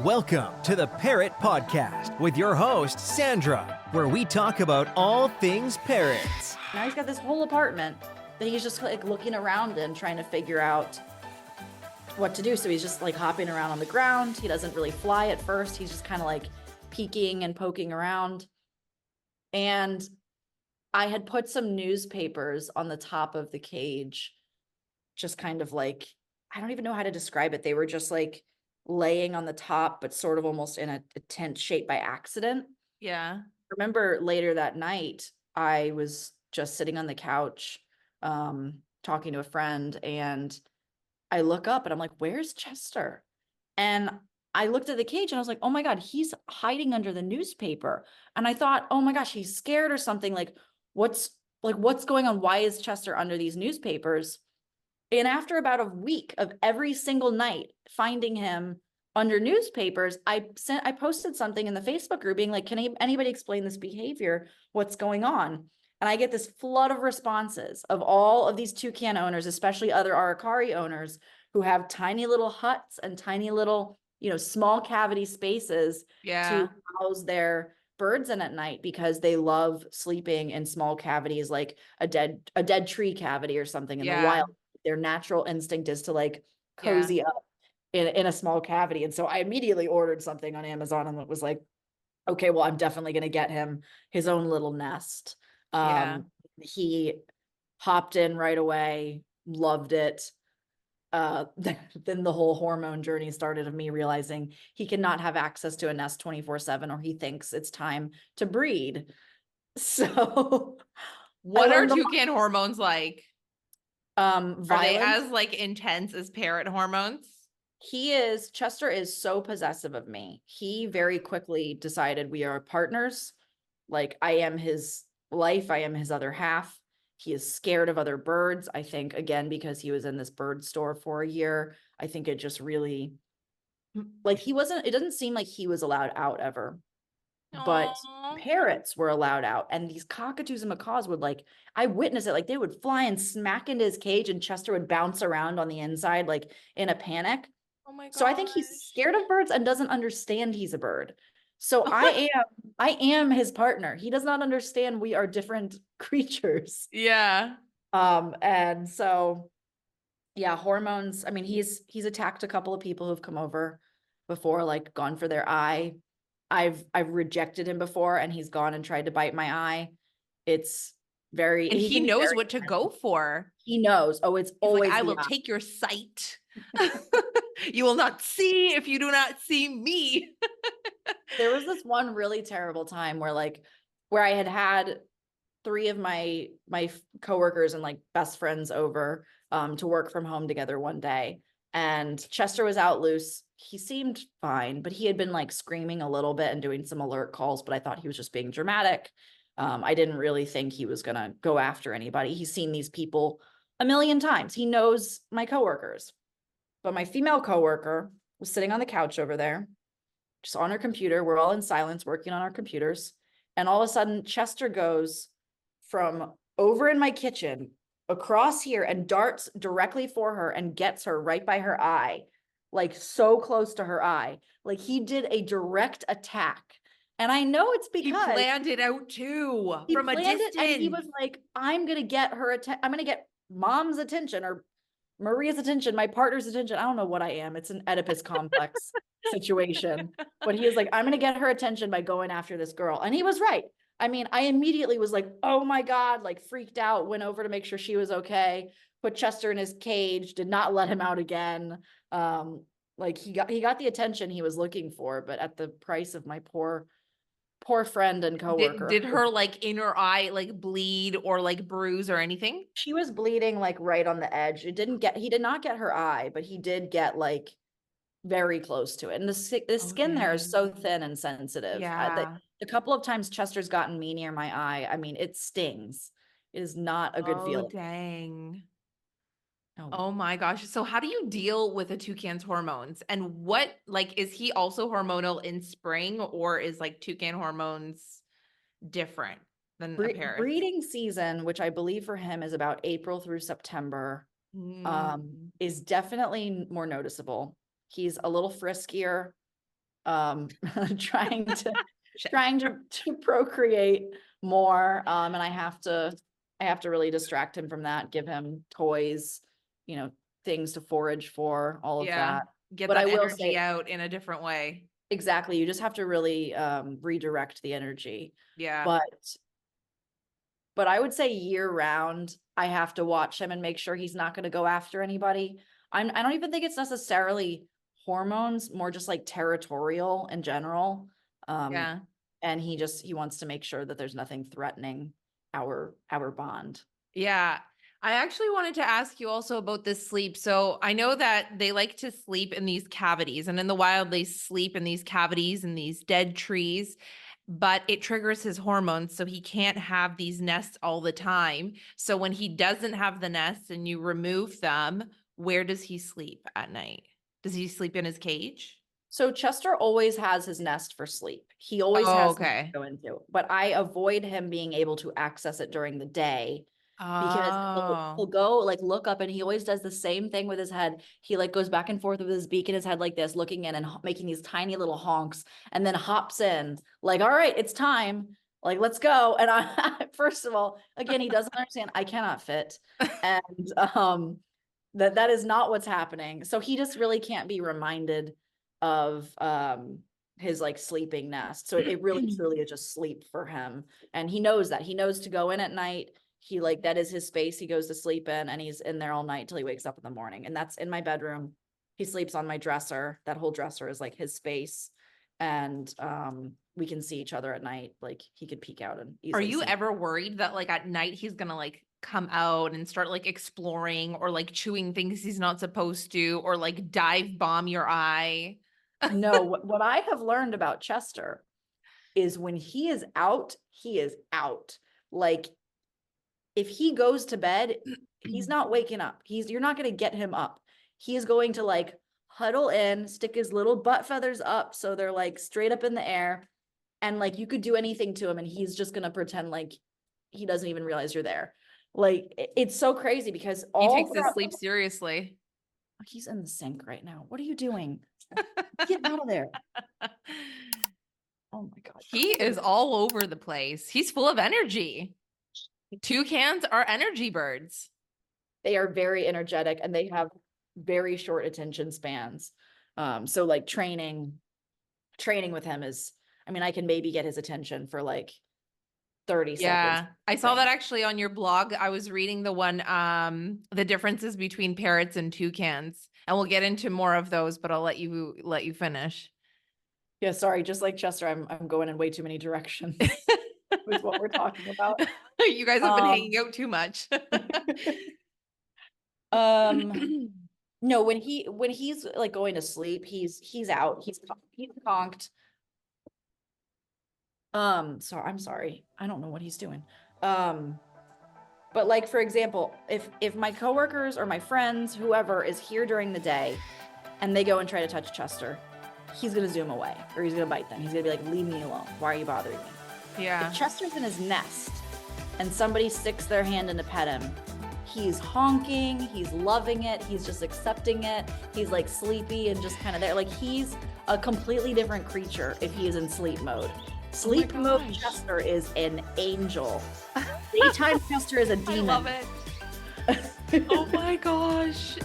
Welcome to the Parrot Podcast with your host, Sandra, where we talk about all things parrots. Now he's got this whole apartment that he's just like looking around in, trying to figure out what to do. So he's just like hopping around on the ground. He doesn't really fly at first. He's just kind of like peeking and poking around. And I had put some newspapers on the top of the cage, just kind of like, I don't even know how to describe it. They were just like laying on the top, but sort of almost in a tent shape by accident. Yeah. Remember later that night, I was just sitting on the couch, talking to a friend, and I look up and I'm like, where's Chester? And I looked at the cage and I was like, oh my God, he's hiding under the newspaper. And I thought, oh my gosh, he's scared or something. What's going on? Why is Chester under these newspapers? And after about a week of every single night finding him under newspapers, I posted something in the Facebook group being like, can anybody explain this behavior? What's going on? And I get this flood of responses of all of these toucan owners, especially other Aracari owners who have tiny little huts and tiny little, small cavity spaces to house their birds in at night because they love sleeping in small cavities, like a dead tree cavity or something in the wild. Their natural instinct is to like cozy up in a small cavity. And so I immediately ordered something on Amazon and it was like, okay, well, I'm definitely going to get him his own little nest. He hopped in right away, loved it. Then the whole hormone journey started of me realizing he cannot have access to a nest 24/7 or he thinks it's time to breed. So what are toucan hormones like? Are they as like intense as parrot hormones? Chester is so possessive of me. He very quickly decided we are partners. Like I am his life. I am his other half. He is scared of other birds. I think again, because he was in this bird store for a year, I think it just really like it doesn't seem like he was allowed out ever. But parrots were allowed out, and these cockatoos and macaws would I witnessed it, they would fly and smack into his cage and Chester would bounce around on the inside like in a panic. Oh my God. So I think he's scared of birds and doesn't understand he's a bird. So I am his partner. He does not understand we are different creatures. Yeah. And so yeah, hormones. I mean, he's attacked a couple of people who've come over before, like gone for their eye. I've rejected him before and he's gone and tried to bite my eye. It's very, and he knows what to go for. He knows. Oh, it's always I will take your sight. You will not see if you do not see me. There was this one really terrible time where I had 3 of my coworkers and like best friends over to work from home together one day. And Chester was out loose. He seemed fine, but he had been like screaming a little bit and doing some alert calls, but I thought he was just being dramatic. I didn't really think he was going to go after anybody. He's seen these people a million times. He knows my coworkers. But my female coworker was sitting on the couch over there, just on her computer. We're all in silence working on our computers. And all of a sudden, Chester goes from over in my kitchen across here and darts directly for her and gets her right by her eye, like so close to her eye. Like he did a direct attack. And I know it's because he planned it out too from a distance. And he was like, I'm going to get I'm going to get mom's attention or Maria's attention, my partner's attention. I don't know what I am. It's an Oedipus complex situation. But he was like, I'm going to get her attention by going after this girl. And he was right. I mean, I immediately was like, oh my God, like freaked out, went over to make sure she was okay, put Chester in his cage, did not let him out again. Like he got the attention he was looking for, but at the price of my poor friend and coworker. Did her like inner eye like bleed or like bruise or anything? She was bleeding like right on the edge. He did not get her eye, but he did get like very close to it. And the skin there is so thin and sensitive. Yeah. The couple of times Chester's gotten me near my eye, I mean, it stings. It is not a good feeling. Dang. Oh my gosh. So how do you deal with a toucan's hormones? And what, is he also hormonal in spring, or is toucan hormones different than a parrot? Breeding season, which I believe for him is about April through September, is definitely more noticeable. He's a little friskier. trying to procreate more. And I have to really distract him from that, give him toys, things to forage for, all of that. Get But that I will energy say, out in a different way. exactly. You just have to really redirect the energy. Yeah. But I would say year round, I have to watch him and make sure he's not going to go after anybody. I don't even think it's necessarily hormones, more just like territorial in general. Yeah. And he wants to make sure that there's nothing threatening our bond. Yeah. I actually wanted to ask you also about this sleep. So I know that they like to sleep in these cavities, and in the wild, they sleep in these cavities in these dead trees, but it triggers his hormones. So he can't have these nests all the time. So when he doesn't have the nests and you remove them, where does he sleep at night? Does he sleep in his cage? So Chester always has his nest for sleep. He always has something to go into, but I avoid him being able to access it during the day. Because he'll go like look up, and he always does the same thing with his head. He like goes back and forth with his beak in his head like this, looking in and making these tiny little honks, and then hops in like, all right, it's time. Like, let's go. And I, first of all, again, he doesn't understand I cannot fit. And that is not what's happening. So he just really can't be reminded of his like sleeping nest. So it really truly is just sleep for him. And he knows that. He knows to go in at night. He like, that is his space. He goes to sleep in, and he's in there all night till he wakes up in the morning. And that's in my bedroom. He sleeps on my dresser. That whole dresser is like his space. And we can see each other at night. Like he could peek out and Are you ever worried that like at night he's gonna like come out and start like exploring or like chewing things he's not supposed to, or like dive bomb your eye? No, what I have learned about Chester is when he is out, he is out. Like, if he goes to bed, he's not waking up. You're not going to get him up. He is going to like huddle in, stick his little butt feathers up so they're like straight up in the air, and like you could do anything to him and he's just going to pretend like he doesn't even realize you're there. Like, it's so crazy because he takes his sleep seriously. He's in the sink right now. What are you doing? Get out of there. Oh my God. He is all over the place. He's full of energy. Toucans are energy birds. They are very energetic, and they have very short attention spans. So like training with him is, I mean, I can maybe get his attention for like 30 seconds. Yeah, I saw that actually on your blog. I was reading the one, the differences between parrots and toucans, and we'll get into more of those, but I'll let you finish. Yeah, sorry. Just like Chester, I'm going in way too many directions with what we're talking about. You guys have been hanging out too much. No, when he's like going to sleep, he's out. He's conked. So I'm sorry. I don't know what he's doing. But like, for example, if my coworkers or my friends, whoever is here during the day and they go and try to touch Chester, he's going to zoom away, or he's going to bite them. He's going to be like, leave me alone. Why are you bothering me? Yeah. If Chester's in his nest and somebody sticks their hand in to pet him, he's honking, he's loving it, he's just accepting it. He's like sleepy and just kind of there. Like, he's a completely different creature if he is in sleep mode. Sleep mode Chester is an angel. Daytime Chester is a demon. I love it. Oh my gosh.